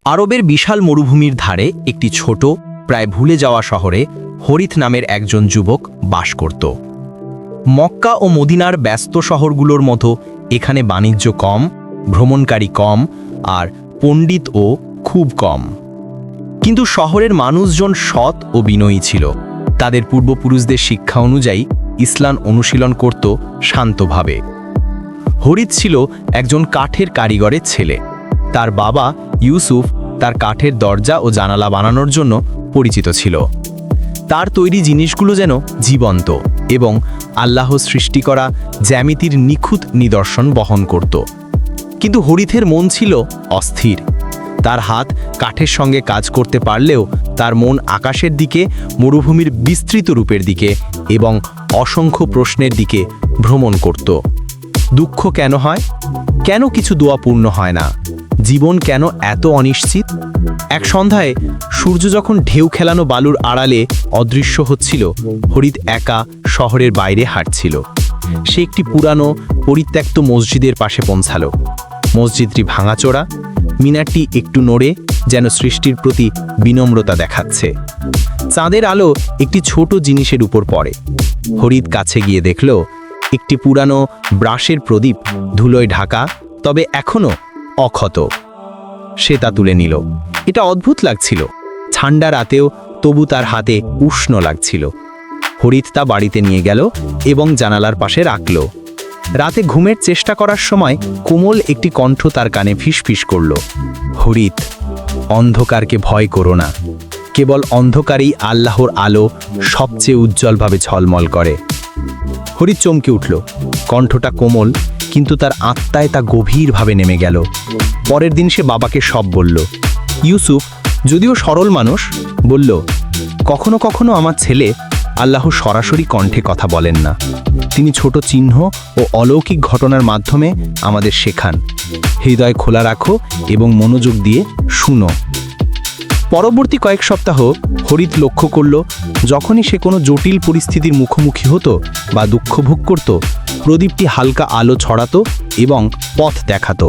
আরবের বিশাল মরুভূমির ধারে একটি ছোট প্রায় ভুলে যাওয়া শহরে হরিত নামের একজন যুবক বাস করত। মক্কা ও মদিনার ব্যস্ত শহরগুলোর মতো এখানে বাণিজ্য কম, ভ্রমণকারী কম, আর পণ্ডিতও খুব কম। কিন্তু শহরের মানুষজন সৎ ও বিনয়ী ছিল। তাদের পূর্বপুরুষদের শিক্ষা অনুযায়ী ইসলাম অনুশীলন করত শান্তভাবে। হরিত ছিল একজন কাঠের কারিগরের ছেলে। তার বাবা ইউসুফ তার কাঠের দরজা ও জানালা বানানোর জন্য পরিচিত ছিল। তার তৈরি জিনিসগুলো যেন জীবন্ত এবং আল্লাহ সৃষ্টি করা জ্যামিতির নিখুঁত নিদর্শন বহন করত। কিন্তু হরিতের মন ছিল অস্থির। তার হাত কাঠের সঙ্গে কাজ করতে পারলেও তার মন আকাশের দিকে, মরুভূমির বিস্তৃত রূপের দিকে এবং অসংখ্য প্রশ্নের দিকে ভ্রমণ করত। দুঃখ কেন হয়? কেন কিছু দোয়া পূর্ণ হয় না? জীবন কেন এত অনিশ্চিত? এক সন্ধ্যায় সূর্য যখন ঢেউ খেলানো বালুর আড়ালে অদৃশ্য হচ্ছিল, হরিত একা শহরের বাইরে হাঁটছিল। সে একটি পুরানো পরিত্যক্ত মসজিদের পাশে পৌঁছালো। মসজিদটি ভাঙাচোরা, মিনারটি একটু নড়ে, যেন সৃষ্টির প্রতি বিনম্রতা দেখাচ্ছে। চাঁদের আলো একটি ছোট জিনিসের উপর পড়ে। হরিত কাছে গিয়ে দেখল একটি পুরানো ব্রাশের প্রদীপ, ধুলোয় ঢাকা, তবে এখনো অক্ষত। সে তা তুলে নিল। এটা অদ্ভুত লাগছিল। ঠান্ডা রাতেও তবু তার হাতে উষ্ণ লাগছিল। হরিত তা বাড়িতে নিয়ে গেল এবং জানালার পাশে রাখল। রাতে ঘুমের চেষ্টা করার সময় কোমল একটি কণ্ঠ তার কানে ফিসফিস করল, হরিত, অন্ধকারকে ভয় করো না। কেবল অন্ধকারেই আল্লাহর আলো সবচেয়ে উজ্জ্বলভাবে ঝলমল করে। হরিত চমকে উঠল। কণ্ঠটা কোমল, কিন্তু তার আত্মায় তা গভীরভাবে নেমে গেল। পরের দিন সে বাবাকে সব বলল। ইউসুফ, যদিও সরল মানুষ, বলল, কখনো কখনো আমার ছেলে আল্লাহ সরাসরি কণ্ঠে কথা বলেন না। তিনি ছোট চিহ্ন ও অলৌকিক ঘটনার মাধ্যমে আমাদের শেখান। হৃদয় খোলা রাখো এবং মনোযোগ দিয়ে শুনো। পরবর্তী কয়েক সপ্তাহ হরিত লক্ষ্য করল, যখনই সে কোনো জটিল পরিস্থিতির মুখোমুখি হতো বা দুঃখ ভোগ করত, প্রদীপটি হালকা আলো ছড়াতো এবং পথ দেখাতো।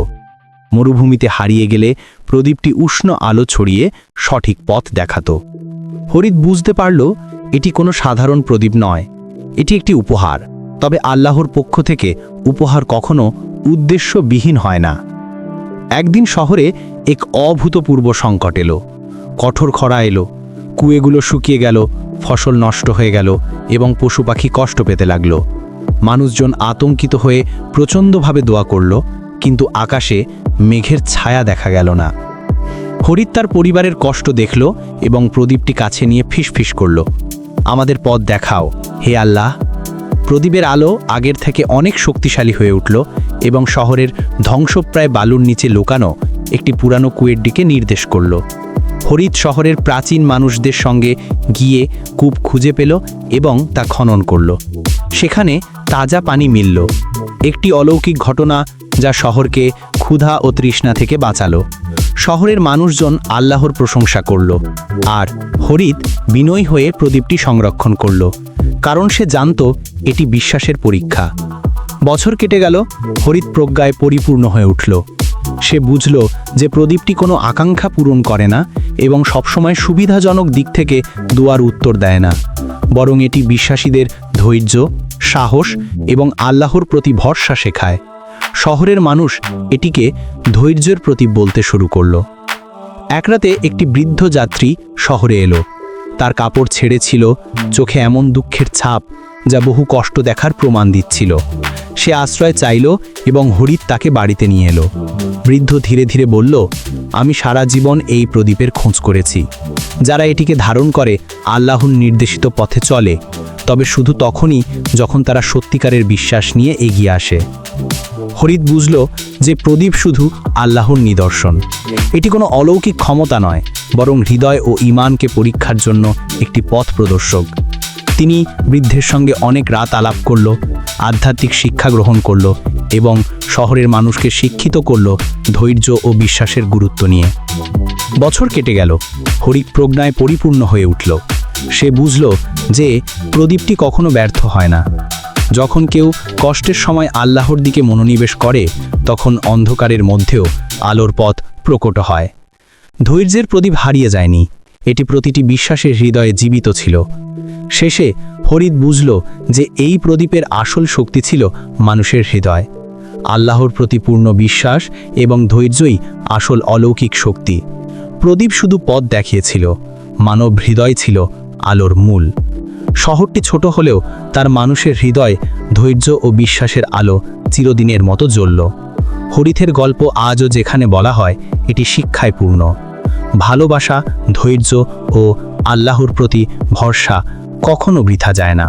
মরুভূমিতে হারিয়ে গেলে প্রদীপটি উষ্ণ আলো ছড়িয়ে সঠিক পথ দেখাতো। হরিত বুঝতে পারল, এটি কোনো সাধারণ প্রদীপ নয়, এটি একটি উপহার। তবে আল্লাহর পক্ষ থেকে উপহার কখনো উদ্দেশ্যবিহীন হয় না। একদিন শহরে এক অভূতপূর্ব সংকট এলো। কঠোর খরা এলো, কুয়োগুলো শুকিয়ে গেল, ফসল নষ্ট হয়ে গেল এবং পশু পাখি কষ্ট পেতে লাগল। মানুষজন আতঙ্কিত হয়ে প্রচণ্ডভাবে দোয়া করল, কিন্তু আকাশে মেঘের ছায়া দেখা গেল না। হরিত তার পরিবারের কষ্ট দেখল এবং প্রদীপটি কাছে নিয়ে ফিসফিস করল, আমাদের পথ দেখাও, হে আল্লাহ। প্রদীপের আলো আগের থেকে অনেক শক্তিশালী হয়ে উঠল এবং শহরের ধ্বংসপ্রায় বালুর নিচে লুকানো একটি পুরানো কুয়োর দিকে নির্দেশ করল। হরিত শহরের প্রাচীন মানুষদের সঙ্গে গিয়ে কূপ খুঁজে পেল এবং তা খনন করল। সেখানে তাজা পানি মিলল, একটি অলৌকিক ঘটনা যা শহরকে ক্ষুধা ও তৃষ্ণা থেকে বাঁচালো। শহরের মানুষজন আল্লাহর প্রশংসা করল, আর হরিত বিনয়ী হয়ে প্রদীপটি সংরক্ষণ করল, কারণ সে জানত এটি বিশ্বাসের পরীক্ষা। বছর কেটে গেল, হরিত প্রজ্ঞায় পরিপূর্ণ হয়ে উঠল। সে বুঝল যে প্রদীপটি কোনো আকাঙ্ক্ষা পূরণ করে না এবং সবসময় সুবিধাজনক দিক থেকে দোয়ার উত্তর দেয় না, বরং এটি বিশ্বাসীদের ধৈর্য, সাহস এবং আল্লাহর প্রতি ভরসা শেখায়। শহরের মানুষ এটিকে ধৈর্যের প্রতীক বলতে শুরু করল। এক রাতে একটি বৃদ্ধ যাত্রী শহরে এলো। তার কাপড় ছেড়ে ছিল, চোখে এমন দুঃখের ছাপ যা বহু কষ্ট দেখার প্রমাণ দিচ্ছিল। সে আশ্রয় চাইল এবং হরিত তাকে বাড়িতে নিয়ে এলো। বৃদ্ধ ধীরে ধীরে বলল, আমি সারা জীবন এই প্রদীপের খোঁজ করেছি। যারা এটিকে ধারণ করে আল্লাহর নির্দেশিত পথে চলে, তবে শুধু তখনই যখন তারা সত্যিকারের বিশ্বাস নিয়ে এগিয়ে আসে। হরিত বুঝল যে প্রদীপ শুধু আল্লাহর নিদর্শন। এটি কোনো অলৌকিক ক্ষমতা নয়, বরং হৃদয় ও ঈমানকে পরীক্ষার জন্য একটি পথ প্রদর্শক। তিনি বৃদ্ধের সঙ্গে অনেক রাত আলাপ করল, আধ্যাত্মিক শিক্ষা গ্রহণ করল এবং শহরের মানুষকে শিক্ষিত করল ধৈর্য ও বিশ্বাসের গুরুত্ব নিয়ে। বছর কেটে গেল, হরিত প্রজ্ঞায় পরিপূর্ণ হয়ে উঠল। সে বুঝল যে প্রদীপটি কখনো ব্যর্থ হয় না। যখন কেউ কষ্টের সময় আল্লাহর দিকে মনোনিবেশ করে, তখন অন্ধকারের মধ্যেও আলোর পথ প্রকট হয়। ধৈর্যের প্রদীপ হারিয়ে যায়নি, এটি প্রতিটি বিশ্বাসের হৃদয়ে জীবিত ছিল। শেষে হরিৎ বুঝল যে এই প্রদীপের আসল শক্তি ছিল মানুষের হৃদয়। আল্লাহর প্রতি পূর্ণ বিশ্বাস এবং ধৈর্যই আসল অলৌকিক শক্তি। প্রদীপ শুধু পথ দেখিয়েছিল, মানব হৃদয় ছিল আলোর মূল। শহরটি ছোট হলেও তার মানুষের হৃদয় ধৈর্য ও বিশ্বাসের আলো চিরদিনের মতো জ্বলল। হরিথের গল্প আজও যেখানে বলা হয়, এটি শিক্ষায় পূর্ণ। ভালোবাসা, ধৈর্য ও আল্লাহর প্রতি ভরসা কখনো বৃথা যায় না।